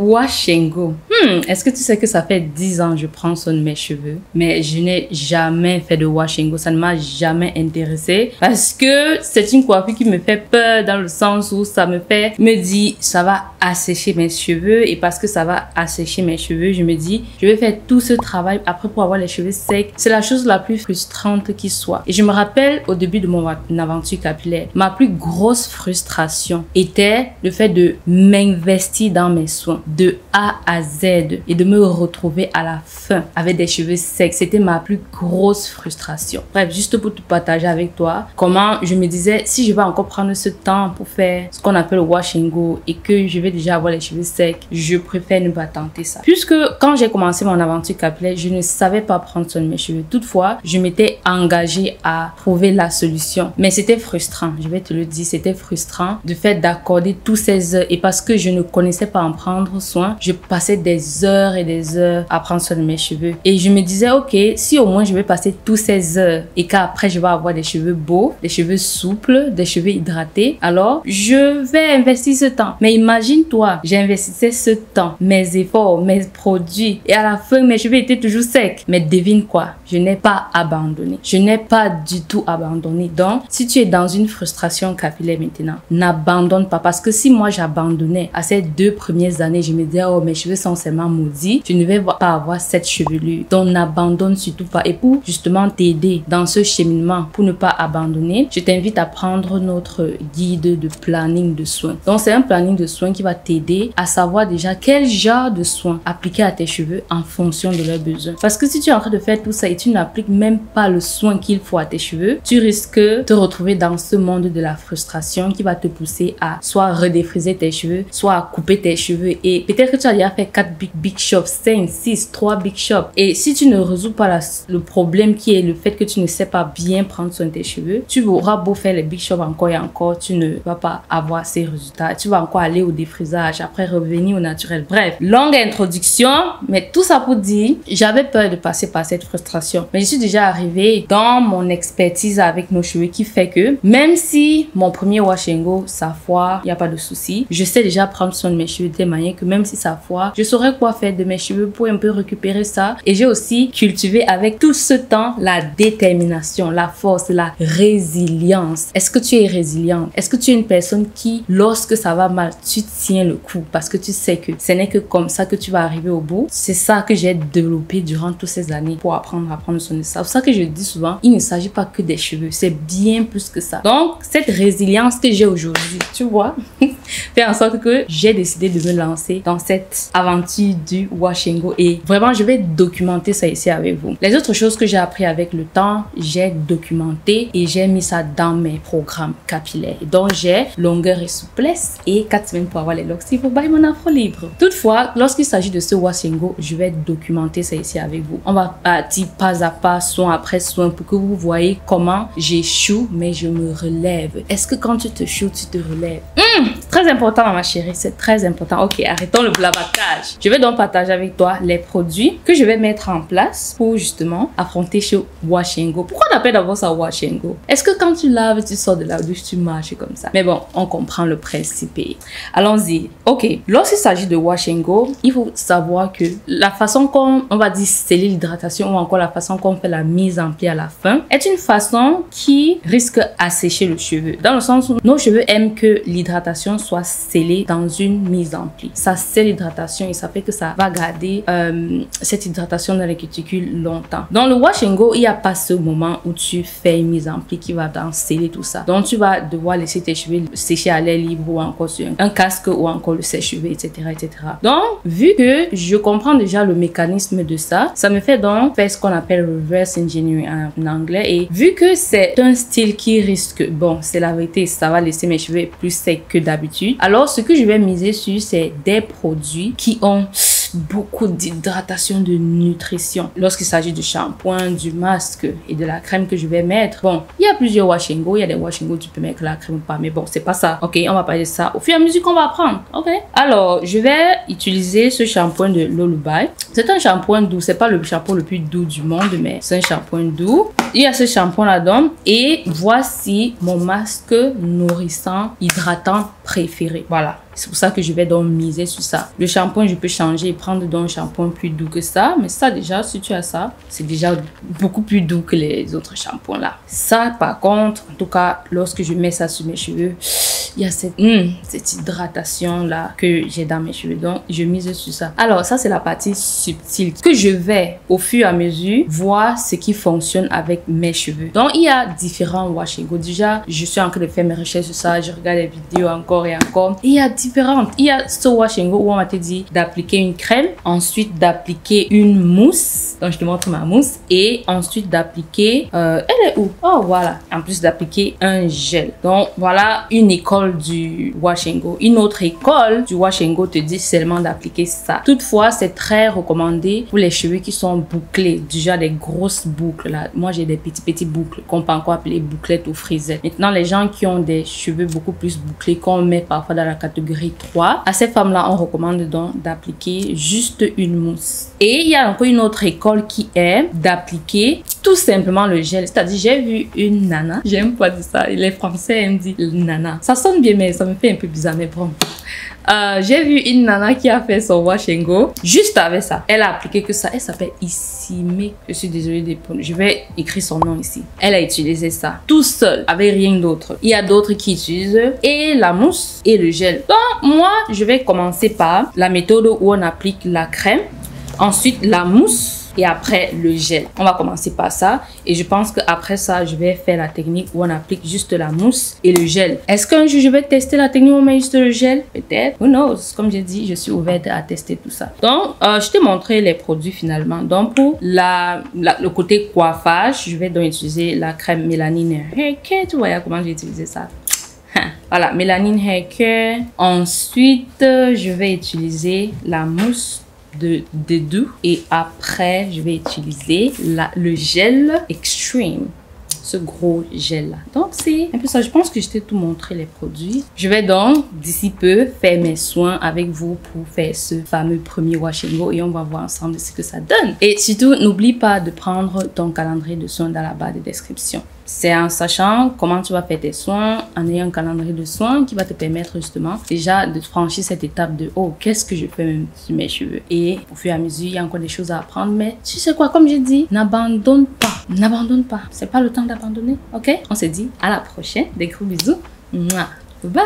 Wash and Go. Est-ce que tu sais que ça fait 10 ans que je prends soin de mes cheveux, mais je n'ai jamais fait de wash and go. Ça ne m'a jamais intéressé parce que c'est une coiffure qui me fait peur dans le sens où ça me dit ça va assécher mes cheveux, et parce que ça va assécher mes cheveux, je me dis je vais faire tout ce travail après pour avoir les cheveux secs. C'est la chose la plus frustrante qui soit. Et je me rappelle au début de mon aventure capillaire, ma plus grosse frustration était le fait de m'investir dans mes soins de A à Z et de me retrouver à la fin avec des cheveux secs. C'était ma plus grosse frustration. Bref, juste pour te partager avec toi comment je me disais, si je vais encore prendre ce temps pour faire ce qu'on appelle le wash and go et que je vais déjà avoir les cheveux secs, je préfère ne pas tenter ça. Puisque quand j'ai commencé mon aventure capillaire, je ne savais pas prendre soin de mes cheveux. Toutefois, je m'étais engagée à trouver la solution. Mais c'était frustrant, je vais te le dire, c'était frustrant de fait d'accorder tous ces heures, et parce que je ne connaissais pas en prendre soin, je passais des heures et des heures à prendre soin de mes cheveux. Et je me disais, ok, si au moins je vais passer toutes ces heures et qu'après je vais avoir des cheveux beaux, des cheveux souples, des cheveux hydratés, alors je vais investir ce temps. Mais imagine-toi, j'investissais ce temps, mes efforts, mes produits, et à la fin mes cheveux étaient toujours secs. Mais devine quoi, je n'ai pas abandonné. Je n'ai pas du tout abandonné. Donc, si tu es dans une frustration capillaire maintenant, n'abandonne pas, parce que si moi j'abandonnais à ces 2 premières années, je me disais, oh, mes cheveux sont seulement maudits, je ne vais pas avoir cette chevelure. Donc, n'abandonne surtout pas. Et pour justement t'aider dans ce cheminement, pour ne pas abandonner, je t'invite à prendre notre guide de planning de soins. Donc, c'est un planning de soins qui va t'aider à savoir déjà quel genre de soins appliquer à tes cheveux en fonction de leurs besoins. Parce que si tu es en train de faire tout ça et tu n'appliques même pas le soin qu'il faut à tes cheveux, tu risques de te retrouver dans ce monde de la frustration qui va te pousser à soit redéfriser tes cheveux, soit à couper tes cheveux. Et peut-être que tu as déjà fait 4 big shops, 5, 6, 3 big shops. Et si tu ne résous pas le problème qui est le fait que tu ne sais pas bien prendre soin de tes cheveux, tu auras beau faire les big shops encore et encore, tu ne vas pas avoir ces résultats. Tu vas encore aller au défrisage, après revenir au naturel. Bref, longue introduction, mais tout ça pour dire, j'avais peur de passer par cette frustration. Mais je suis déjà arrivée dans mon expertise avec nos cheveux qui fait que même si mon premier wash and go, ça foire, il n'y a pas de souci. Je sais déjà prendre soin de mes cheveux de telle manière que même si ça foire, je saurais quoi faire de mes cheveux pour un peu récupérer ça. Et j'ai aussi cultivé avec tout ce temps la détermination, la force, la résilience. Est-ce que tu es résiliente? Est-ce que tu es une personne qui, lorsque ça va mal, tu tiens le coup parce que tu sais que ce n'est que comme ça que tu vas arriver au bout? C'est ça que j'ai développé durant toutes ces années pour apprendre à prendre soin de ça. C'est pour ça que je dis souvent, il ne s'agit pas que des cheveux, c'est bien plus que ça. Donc, cette résilience que j'ai aujourd'hui, tu vois, fait en sorte que j'ai décidé de me lancer dans cette aventure du wash and go, et vraiment, je vais documenter ça ici avec vous. Les autres choses que j'ai appris avec le temps, j'ai documenté et j'ai mis ça dans mes programmes capillaires. Donc, j'ai longueur et souplesse et 4 semaines pour avoir les locks. Il faut bailler mon afro libre. Toutefois, lorsqu'il s'agit de ce wash and go, je vais documenter ça ici avec vous. On va partir pas à pas, soin après soin, pour que vous voyez comment j'échoue, mais je me relève. Est-ce que quand tu te échoues, tu te relèves? Très important, ma chérie, c'est très important. Ok, arrêtons le blablatage. Je vais donc partager avec toi les produits que je vais mettre en place pour justement affronter ce wash and go. Pourquoi on appelle d'abord ça wash and go? Est-ce que quand tu laves, tu sors de la douche, tu marches comme ça? Mais bon, on comprend le principe. Allons-y. Ok, lorsqu'il s'agit de wash and go, il faut savoir que la façon qu'on va dire sceller l'hydratation, ou encore la façon qu'on fait la mise en pli à la fin, est une façon qui risque d'assécher le cheveu. Dans le sens où nos cheveux aiment que l'hydratation soit scellée dans une mise en pli. Ça scelle l'hydratation et ça fait que ça va garder cette hydratation dans les cuticules longtemps. Dans le wash and go, il n'y a pas ce moment où tu fais une mise en pli qui va sceller tout ça. Donc tu vas devoir laisser tes cheveux sécher à l'air libre, ou encore sur un casque, ou encore le sèche-cheveux, etc., etc. Donc, vu que je comprends déjà le mécanisme de ça, ça me fait donc faire ce qu'on appelle reverse engineering en anglais. Et vu que c'est un style qui risque, bon, c'est la vérité, ça va laisser mes cheveux plus secs que d'habitude. Alors, ce que je vais miser sur, c'est des produits qui ont beaucoup d'hydratation, de nutrition. Lorsqu'il s'agit du shampoing, du masque et de la crème que je vais mettre, bon, il y a plusieurs wash and go. Il y a des wash and go, tu peux mettre la crème ou pas, mais bon, c'est pas ça. Ok, on va parler de ça au fur et à mesure qu'on va apprendre. Ok, alors je vais utiliser ce shampoing de Lullaby. C'est un shampoing doux, c'est pas le shampoing le plus doux du monde, mais c'est un shampoing doux. Il y a ce shampoing là-dedans et voici mon masque nourrissant, hydratant préféré. Voilà. C'est pour ça que je vais donc miser sur ça. Le shampoing, je peux changer et prendre donc un shampoing plus doux que ça. Mais ça déjà, si tu as ça, c'est déjà beaucoup plus doux que les autres shampoings là. Ça par contre, en tout cas, lorsque je mets ça sur mes cheveux, il y a cette hydratation là que j'ai dans mes cheveux. Donc, je mise sur ça. Alors, ça, c'est la partie subtile que je vais au fur et à mesure voir ce qui fonctionne avec mes cheveux. Donc, il y a différents wash and go. Déjà, je suis en train de faire mes recherches sur ça. Je regarde les vidéos encore et encore. Et il y a différentes. Il y a ce wash and go où on m'a dit d'appliquer une crème, ensuite d'appliquer une mousse. Donc, je te montre ma mousse. Et ensuite d'appliquer... elle est où? Oh, voilà. En plus d'appliquer un gel. Donc, voilà une école du wash and go. Une autre école du wash and go te dit seulement d'appliquer ça. Toutefois, c'est très recommandé pour les cheveux qui sont bouclés, déjà des grosses boucles là. Moi, j'ai des petits boucles qu'on peut encore appeler bouclettes ou frisettes. Maintenant, les gens qui ont des cheveux beaucoup plus bouclés, qu'on met parfois dans la catégorie 3, à ces femmes-là, on recommande donc d'appliquer juste une mousse. Et il y a encore une autre école qui est d'appliquer tout simplement le gel. C'est-à-dire, j'ai vu une nana, j'aime pas dire ça, les Français aiment dire nana. Ça sonne bien, mais ça me fait un peu bizarre, mais bon. J'ai vu une nana qui a fait son wash and go juste avec ça. Elle a appliqué que ça. Elle s'appelle Issime. Je suis désolée, je vais écrire son nom ici. Elle a utilisé ça tout seul, avec rien d'autre. Il y a d'autres qui utilisent et la mousse et le gel. Donc, moi, je vais commencer par la méthode où on applique la crème, ensuite la mousse et après le gel. On va commencer par ça et je pense qu'après ça, je vais faire la technique où on applique juste la mousse et le gel. Est-ce qu'un jour je vais tester la technique où on met juste le gel? Peut-être. Who knows? Comme j'ai dit, je suis ouverte à tester tout ça. Donc, je t'ai montré les produits finalement. Donc, pour le côté coiffage, je vais donc utiliser la crème Mélanine Hair Care. Tu vois comment j'ai utilisé ça? Voilà, Mélanine Hair Care. Ensuite, je vais utiliser la mousse de doux et après je vais utiliser le gel Extreme, ce gros gel là. Donc c'est un peu ça. Je pense que je t'ai tout montré les produits. Je vais donc d'ici peu faire mes soins avec vous pour faire ce fameux premier wash and go et on va voir ensemble ce que ça donne. Et surtout n'oublie pas de prendre ton calendrier de soins dans la barre de description. C'est en sachant comment tu vas faire tes soins, en ayant un calendrier de soins qui va te permettre justement déjà de franchir cette étape de oh, qu'est-ce que je fais même sur mes cheveux. Et au fur et à mesure, il y a encore des choses à apprendre. Mais tu sais quoi, comme j'ai dit, n'abandonne pas. N'abandonne pas. C'est pas le temps d'abandonner. Ok? On se dit à la prochaine. Des gros bisous. Mouah. Bye.